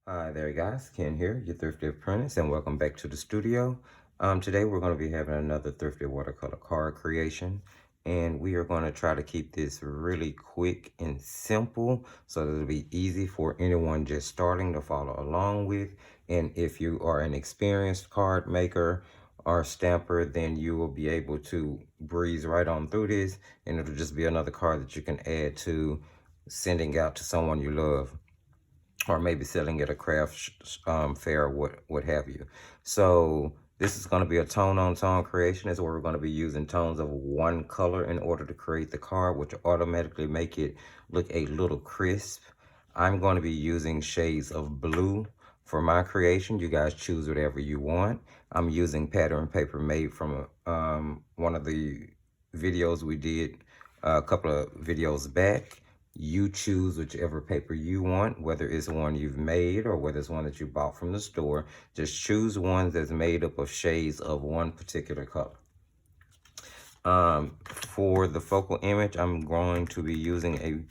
Hi there guys, Ken here, your Thrifty Apprentice, and welcome back to the studio. Today we're going to be having another Thrifty watercolor card creation, and we are going to try to keep this really quick and simple so that it'll be easy for anyone just starting to follow along with. And if you are an experienced card maker or stamper, then you will be able to breeze right on through this, and it'll just be another card that you can add to sending out to someone you love, or maybe selling at a craft fair, what have you. So this is going to be a tone on tone creation. Is where we're going to be using tones of one color in order to create the card, which will automatically make it look a little crisp. I'm going to be using shades of blue for my creation. You guys choose whatever you want. I'm using pattern paper made from one of the videos we did a couple of videos back. You choose whichever paper you want, whether it's one you've made or whether it's one that you bought from the store. Just choose one that's made up of shades of one particular color. For the focal image, I'm going to be using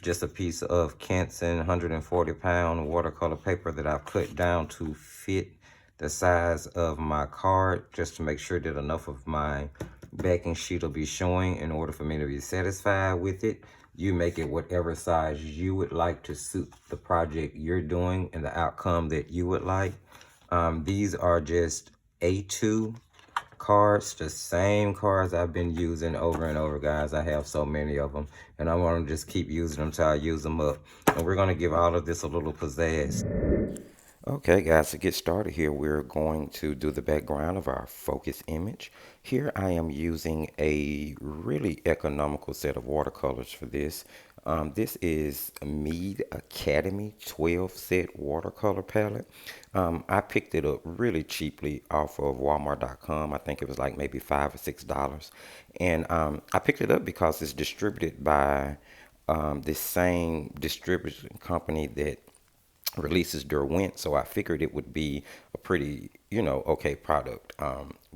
just a piece of Canson 140-pound watercolor paper that I've cut down to fit the size of my card, just to make sure that enough of my backing sheet will be showing in order for me to be satisfied with it. You make it whatever size you would like to suit the project you're doing and the outcome that you would like. These are just A2 cards, the same cards I've been using over and over, guys. I have so many of them, and I want to just keep using them till I use them up. And we're going to give all of this a little pizzazz. Okay, guys, to get started here, we're going to do the background of our focus image. Here I am using a really economical set of watercolors for this. This is a Mead Academy 12 set watercolor palette. I picked it up really cheaply off of Walmart.com. I think it was like maybe $5 or $6. And I picked it up because it's distributed by this same distribution company that releases Derwent, so I figured it would be a pretty, okay product.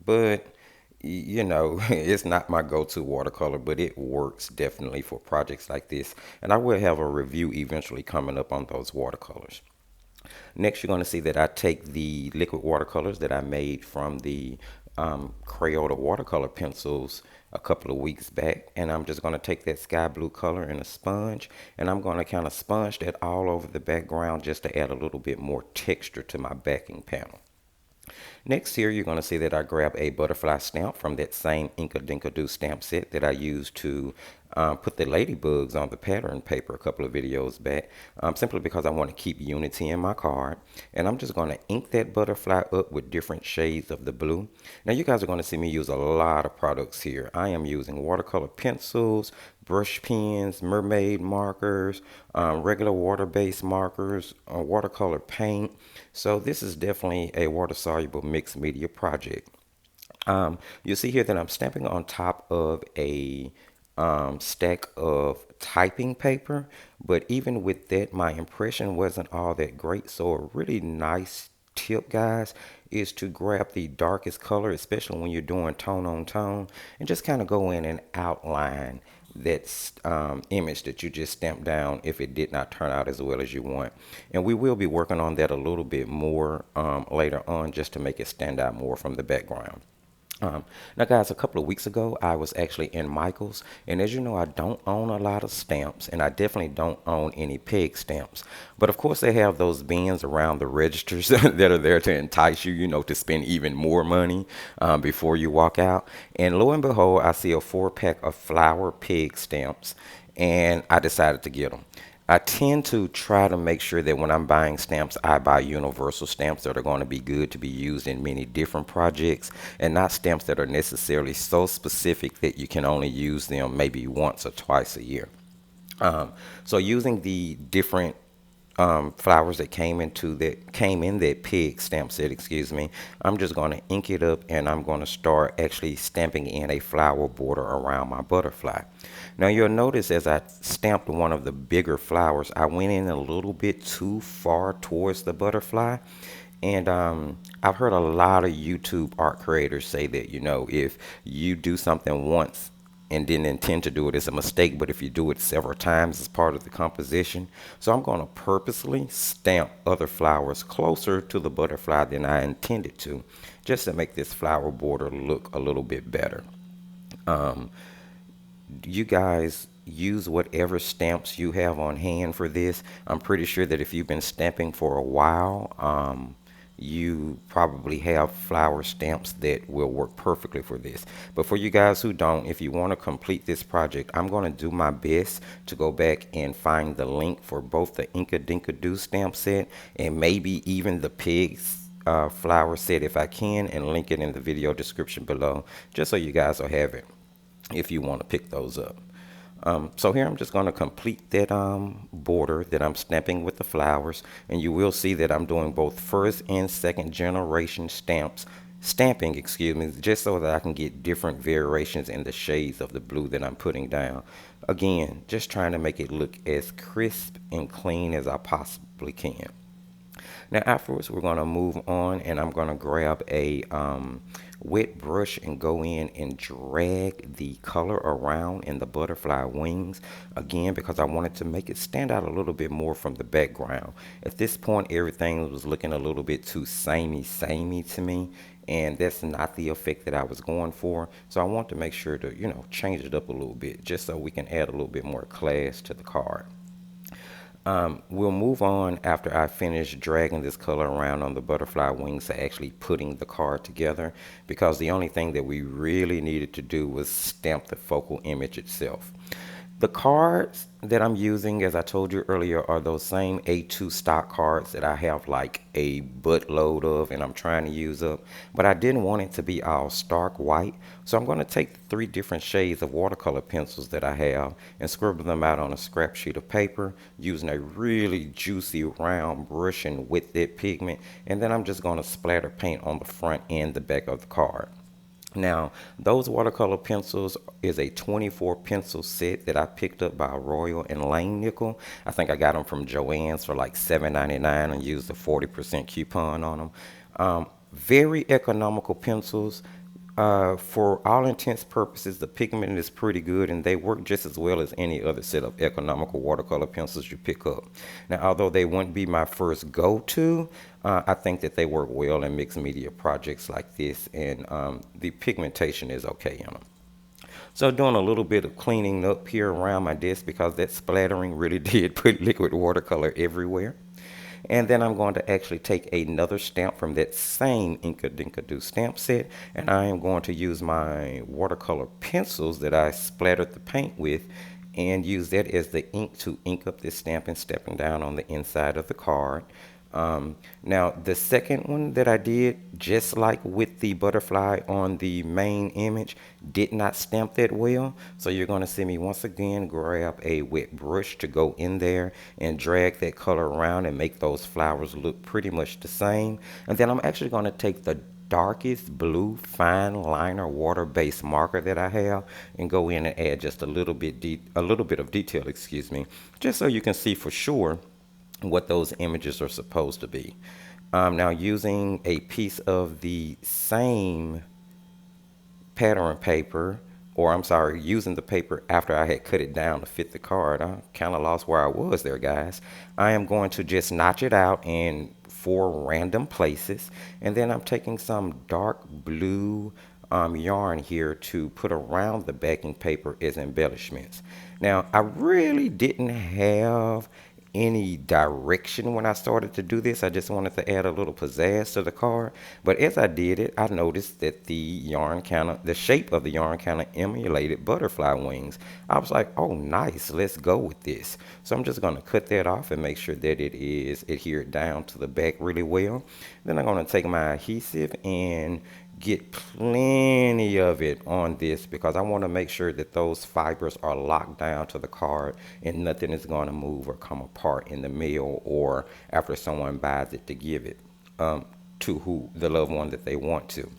But it's not my go-to watercolor, but it works definitely for projects like this. And I will have a review eventually coming up on those watercolors. Next, you're going to see that I take the liquid watercolors that I made from the Crayola watercolor pencils a couple of weeks back, and I'm just going to take that sky blue color in a sponge, and I'm going to kind of sponge that all over the background just to add a little bit more texture to my backing panel. Next here, you're going to see that I grab a butterfly stamp from that same Inka Dinka Doo stamp set that I used to put the ladybugs on the pattern paper a couple of videos back, simply because I want to keep unity in my card. And I'm just going to ink that butterfly up with different shades of the blue. Now you guys are going to see me use a lot of products here. I am using watercolor pencils, brush pens, mermaid markers, regular water-based markers, watercolor paint. So this is definitely a water-soluble mixed media project. You'll see here that I'm stamping on top of a stack of typing paper, but even with that, my impression wasn't all that great. So a really nice tip, guys, is to grab the darkest color, especially when you're doing tone on tone, and just kind of go in and outline that image that you just stamped down if it did not turn out as well as you want. And we will be working on that a little bit more later on, just to make it stand out more from the background. Now, guys, a couple of weeks ago, I was actually in Michael's, and as you know, I don't own a lot of stamps, and I definitely don't own any peg stamps. But of course, they have those bins around the registers that are there to entice you, to spend even more money before you walk out. And lo and behold, I see a 4-pack of flower peg stamps, and I decided to get them. I tend to try to make sure that when I'm buying stamps, I buy universal stamps that are going to be good to be used in many different projects, and not stamps that are necessarily so specific that you can only use them maybe once or twice a year. So using the different flowers that came in that pig stamp set, excuse me, I'm just going to ink it up, and I'm going to start actually stamping in a flower border around my butterfly. Now you'll notice as I stamped one of the bigger flowers, I went in a little bit too far towards the butterfly. And I've heard a lot of YouTube art creators say that, if you do something once and didn't intend to do it, it's a mistake. But if you do it several times as part of the composition, so I'm going to purposely stamp other flowers closer to the butterfly than I intended to, just to make this flower border look a little bit better. You guys use whatever stamps you have on hand for this. I'm pretty sure that if you've been stamping for a while, you probably have flower stamps that will work perfectly for this. But for you guys who don't, if you want to complete this project, I'm going to do my best to go back and find the link for both the Inka Dinka Doo stamp set and maybe even the pigs flower set if I can, and link it in the video description below, just so you guys will have it if you want to pick those up. So here I'm just going to complete that border that I'm stamping with the flowers, and you will see that I'm doing both first and second generation stamping, excuse me, just so that I can get different variations in the shades of the blue that I'm putting down. Again, just trying to make it look as crisp and clean as I possibly can. Now afterwards, we're going to move on, and I'm going to grab a wet brush and go in and drag the color around in the butterfly wings, again because I wanted to make it stand out a little bit more from the background. At this point, everything was looking a little bit too samey to me, and that's not the effect that I was going for. So I want to make sure to, you know, change it up a little bit just so we can add a little bit more class to the card. We'll move on after I finish dragging this color around on the butterfly wings to actually putting the card together, because the only thing that we really needed to do was stamp the focal image itself. The cards that I'm using, as I told you earlier, are those same A2 stock cards that I have like a buttload of and I'm trying to use up, but I didn't want it to be all stark white, so I'm going to take the 3 different shades of watercolor pencils that I have and scribble them out on a scrap sheet of paper using a really juicy round brush and wet that pigment, and then I'm just going to splatter paint on the front and the back of the card. Now, those watercolor pencils is a 24 pencil set that I picked up by Royal and Langnickel. I think I got them from Joann's for like $7.99 and used a 40% coupon on them. Very economical pencils. For all intents purposes, the pigment is pretty good and they work just as well as any other set of economical watercolor pencils you pick up. Now, although they wouldn't be my first go-to, I think that they work well in mixed media projects like this, and the pigmentation is okay in them. So doing a little bit of cleaning up here around my desk because that splattering really did put liquid watercolor everywhere. And then I'm going to actually take another stamp from that same Inka Dinka Doo stamp set, and I am going to use my watercolor pencils that I splattered the paint with and use that as the ink to ink up this stamp and stepping down on the inside of the card. Now the second one that I did, just like with the butterfly on the main image, did not stamp that well, so you're going to see me once again grab a wet brush to go in there and drag that color around and make those flowers look pretty much the same. And then I'm actually going to take the darkest blue fine liner water-based marker that I have and go in and add just a little bit of detail, excuse me, just so you can see for sure what those images are supposed to be. Now using a piece of the same pattern paper, or I'm sorry, using the paper after I had cut it down to fit the card. I kind of lost where I was there, guys. I am going to just notch it out in 4 random places, and then I'm taking some dark blue yarn here to put around the backing paper as embellishments. Now I really didn't have any direction when I started to do this. I just wanted to add a little pizzazz to the card, but as I did it, I noticed that the shape of the yarn kind of emulated butterfly wings. I was like, oh nice, let's go with this. So I'm just going to cut that off and make sure that it is adhered down to the back really well. Then I'm going to take my adhesive and get plenty of it on this because I want to make sure that those fibers are locked down to the card and nothing is going to move or come apart in the mail or after someone buys it to give it to the loved one that they want to.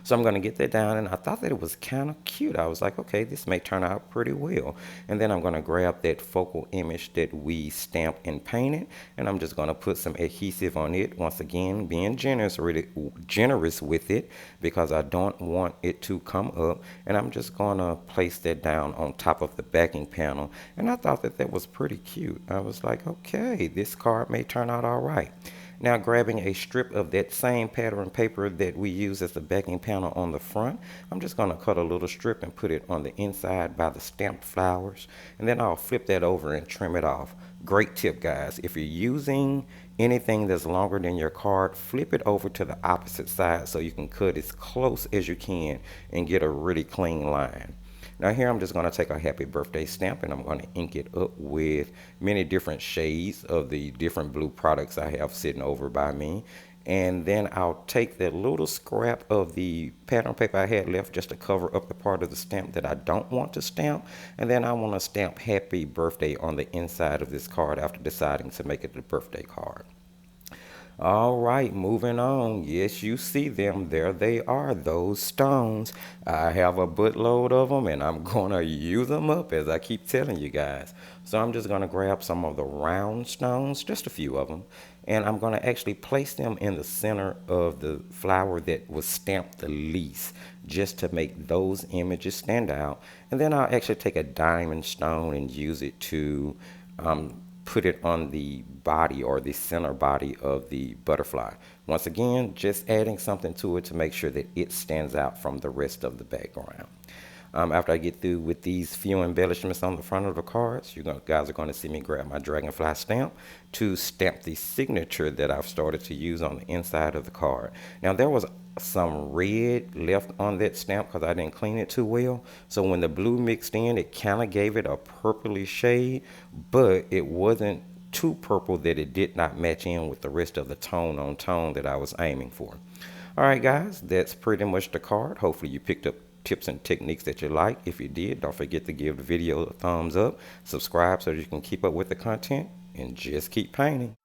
So I'm going to get that down, and I thought that it was kind of cute. I was like, okay, this may turn out pretty well. And then I'm going to grab that focal image that we stamped and painted, and I'm just going to put some adhesive on it. Once again, being generous, really generous with it, because I don't want it to come up. And I'm just going to place that down on top of the backing panel. And I thought that that was pretty cute. I was like, okay, this card may turn out all right. Now, grabbing a strip of that same pattern paper that we use as the backing panel on the front, I'm just going to cut a little strip and put it on the inside by the stamped flowers, and then I'll flip that over and trim it off. Great tip, guys. If you're using anything that's longer than your card, flip it over to the opposite side so you can cut as close as you can and get a really clean line. Now here I'm just going to take a happy birthday stamp, and I'm going to ink it up with many different shades of the different blue products I have sitting over by me. And then I'll take that little scrap of the pattern paper I had left just to cover up the part of the stamp that I don't want to stamp. And then I want to stamp happy birthday on the inside of this card after deciding to make it a birthday card. All right, moving on. Yes, you see them. There they are, those stones. I have a buttload of them, and I'm going to use them up, as I keep telling you guys. So I'm just going to grab some of the round stones, just a few of them, and I'm going to actually place them in the center of the flower that was stamped the least, just to make those images stand out. And then I'll actually take a diamond stone and use it to put it on the body or the center body of the butterfly. Once again, just adding something to it to make sure that it stands out from the rest of the background. After I get through with these few embellishments on the front of the cards, you guys are going to see me grab my dragonfly stamp to stamp the signature that I've started to use on the inside of the card. Now, there was some red left on that stamp because I didn't clean it too well. So when the blue mixed in, it kind of gave it a purpley shade, but it wasn't too purple that it did not match in with the rest of the tone on tone that I was aiming for. All right, guys, that's pretty much the card. Hopefully you picked up tips and techniques that you like. If you did, don't forget to give the video a thumbs up, subscribe so that you can keep up with the content, and just keep painting.